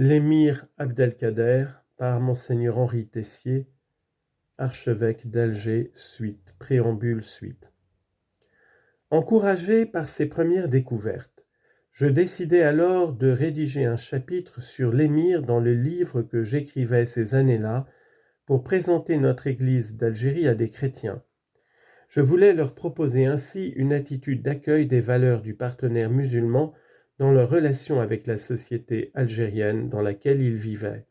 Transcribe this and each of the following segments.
L'émir Abdelkader par Monseigneur Henri Tessier, archevêque d'Alger, suite, préambule suite. Encouragé par ces premières découvertes, je décidai alors de rédiger un chapitre sur l'émir dans le livre que j'écrivais ces années-là pour présenter notre Église d'Algérie à des chrétiens. Je voulais leur proposer ainsi une attitude d'accueil des valeurs du partenaire musulman dans leur relation avec la société algérienne dans laquelle ils vivaient.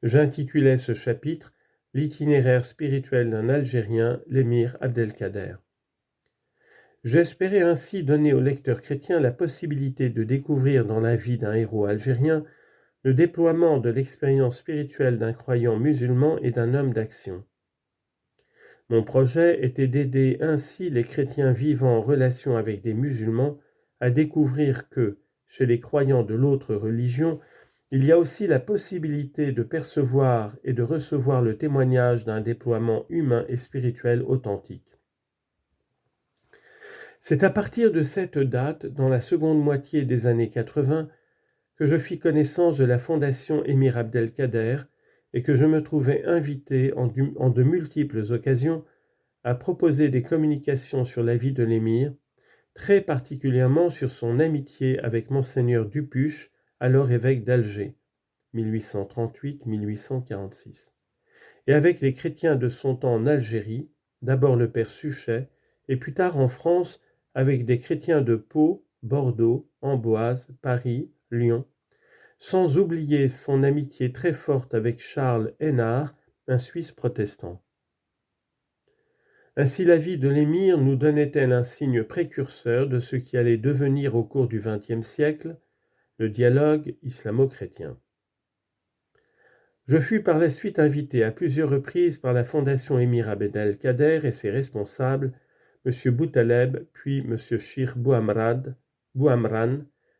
J'intitulais ce chapitre « L'itinéraire spirituel d'un Algérien, l'émir Abdelkader ». J'espérais ainsi donner aux lecteurs chrétiens la possibilité de découvrir dans la vie d'un héros algérien le déploiement de l'expérience spirituelle d'un croyant musulman et d'un homme d'action. Mon projet était d'aider ainsi les chrétiens vivant en relation avec des musulmans à découvrir que, chez les croyants de l'autre religion, il y a aussi la possibilité de percevoir et de recevoir le témoignage d'un déploiement humain et spirituel authentique. C'est à partir de cette date, dans la seconde moitié des années 80, que je fis connaissance de la Fondation Émir Abdelkader et que je me trouvai invité en de multiples occasions à proposer des communications sur la vie de l'émir, très particulièrement sur son amitié avec Monseigneur Dupuche, alors évêque d'Alger, 1838-1846, et avec les chrétiens de son temps en Algérie, d'abord le père Suchet, et plus tard en France avec des chrétiens de Pau, Bordeaux, Amboise, Paris, Lyon, sans oublier son amitié très forte avec Charles Hénard, un Suisse protestant. Ainsi la vie de l'émir nous donnait-elle un signe précurseur de ce qui allait devenir au cours du XXe siècle le dialogue islamo-chrétien. Je fus par la suite invité à plusieurs reprises par la Fondation Émir Abdelkader et ses responsables, M. Boutaleb, puis M. Cheikh Bouhamran,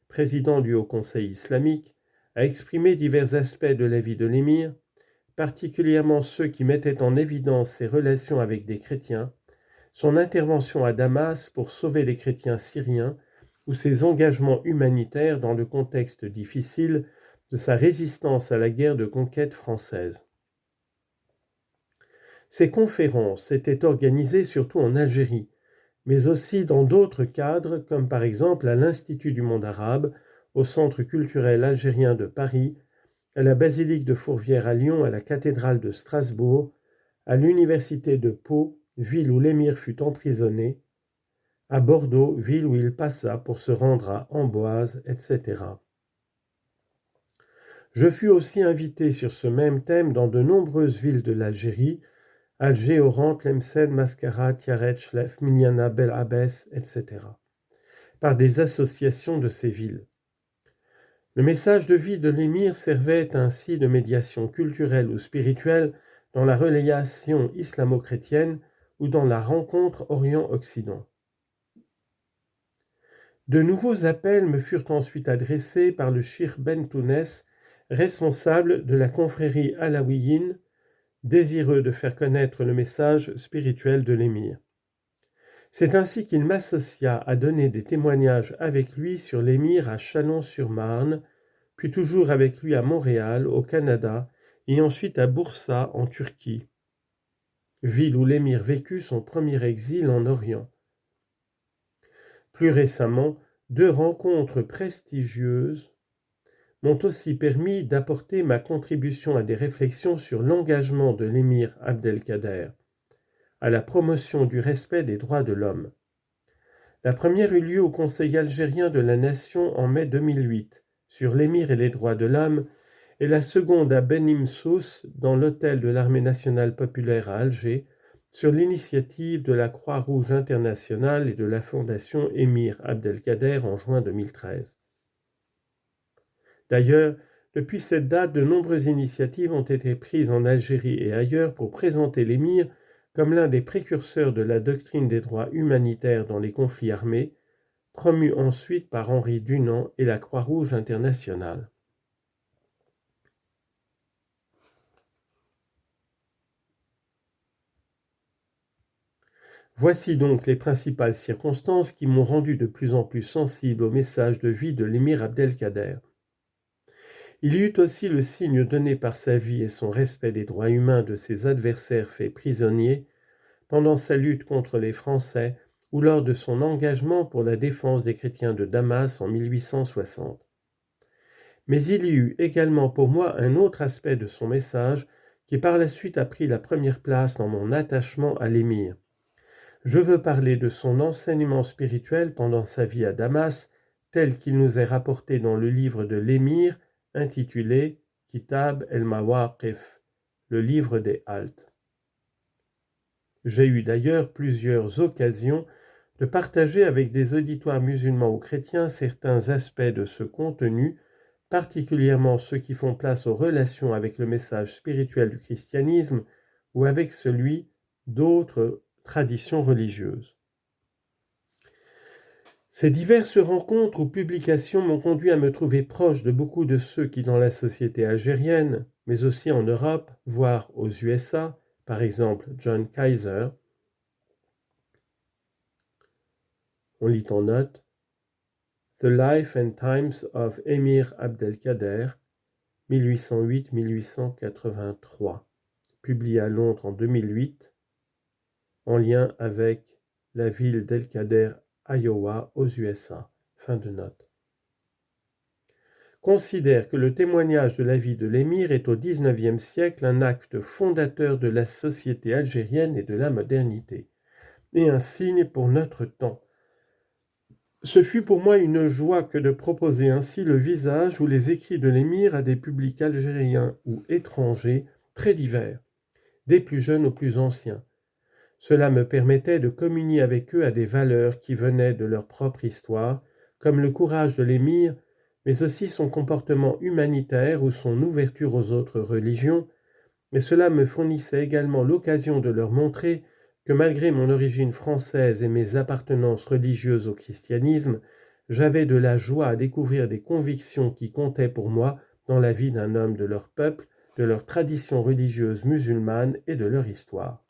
président du Haut Conseil islamique, à exprimer divers aspects de la vie de l'émir, particulièrement ceux qui mettaient en évidence ses relations avec des chrétiens, son intervention à Damas pour sauver les chrétiens syriens ou ses engagements humanitaires dans le contexte difficile de sa résistance à la guerre de conquête française. Ces conférences étaient organisées surtout en Algérie, mais aussi dans d'autres cadres, comme par exemple à l'Institut du monde arabe, au Centre culturel algérien de Paris, à la basilique de Fourvière à Lyon, à la cathédrale de Strasbourg, à l'université de Pau, ville où l'émir fut emprisonné, à Bordeaux, ville où il passa pour se rendre à Amboise, etc. Je fus aussi invité sur ce même thème dans de nombreuses villes de l'Algérie, Alger, Oran, Tlemcen, Mascara, Tiaret, Chlef, Mignana, Bel Abbès, etc., par des associations de ces villes. Le message de vie de l'émir servait ainsi de médiation culturelle ou spirituelle dans la relation islamo-chrétienne ou dans la rencontre Orient-Occident. De nouveaux appels me furent ensuite adressés par le Cheikh Ben Tounès, responsable de la confrérie alaouiyine, désireux de faire connaître le message spirituel de l'émir. C'est ainsi qu'il m'associa à donner des témoignages avec lui sur l'émir à Chalon-sur-Marne, puis toujours avec lui à Montréal, au Canada, et ensuite à Bursa, en Turquie, ville où l'émir vécut son premier exil en Orient. Plus récemment, 2 rencontres prestigieuses m'ont aussi permis d'apporter ma contribution à des réflexions sur l'engagement de l'émir Abdelkader à la promotion du respect des droits de l'homme. La première eut lieu au Conseil algérien de la Nation en mai 2008 sur l'émir et les droits de l'homme, et la seconde à Benimsous dans l'hôtel de l'Armée nationale populaire à Alger sur l'initiative de la Croix-Rouge internationale et de la Fondation Émir Abdelkader en juin 2013. D'ailleurs, depuis cette date, de nombreuses initiatives ont été prises en Algérie et ailleurs pour présenter l'émir comme l'un des précurseurs de la doctrine des droits humanitaires dans les conflits armés, promu ensuite par Henri Dunant et la Croix-Rouge internationale. Voici donc les principales circonstances qui m'ont rendu de plus en plus sensible au message de vie de l'émir Abdelkader. Il y eut aussi le signe donné par sa vie et son respect des droits humains de ses adversaires faits prisonniers pendant sa lutte contre les Français ou lors de son engagement pour la défense des chrétiens de Damas en 1860. Mais il y eut également pour moi un autre aspect de son message qui par la suite a pris la première place dans mon attachement à l'émir. Je veux parler de son enseignement spirituel pendant sa vie à Damas, tel qu'il nous est rapporté dans le livre de l'émir intitulé Kitab el-Mawaqif, le livre des haltes. J'ai eu d'ailleurs plusieurs occasions de partager avec des auditoires musulmans ou chrétiens certains aspects de ce contenu, particulièrement ceux qui font place aux relations avec le message spirituel du christianisme ou avec celui d'autres traditions religieuses. Ces diverses rencontres ou publications m'ont conduit à me trouver proche de beaucoup de ceux qui, dans la société algérienne, mais aussi en Europe, voire aux USA, par exemple John Kaiser, on lit en note The Life and Times of Émir Abdelkader, 1808-1883, publié à Londres en 2008, en lien avec la ville d'El-Kader, Iowa, aux USA. Fin de note. Considère que le témoignage de la vie de l'émir est au XIXe siècle un acte fondateur de la société algérienne et de la modernité, et un signe pour notre temps. Ce fut pour moi une joie que de proposer ainsi le visage ou les écrits de l'émir à des publics algériens ou étrangers très divers, des plus jeunes aux plus anciens. Cela me permettait de communier avec eux à des valeurs qui venaient de leur propre histoire, comme le courage de l'émir, mais aussi son comportement humanitaire ou son ouverture aux autres religions, mais cela me fournissait également l'occasion de leur montrer que malgré mon origine française et mes appartenances religieuses au christianisme, j'avais de la joie à découvrir des convictions qui comptaient pour moi dans la vie d'un homme de leur peuple, de leur tradition religieuse musulmane et de leur histoire.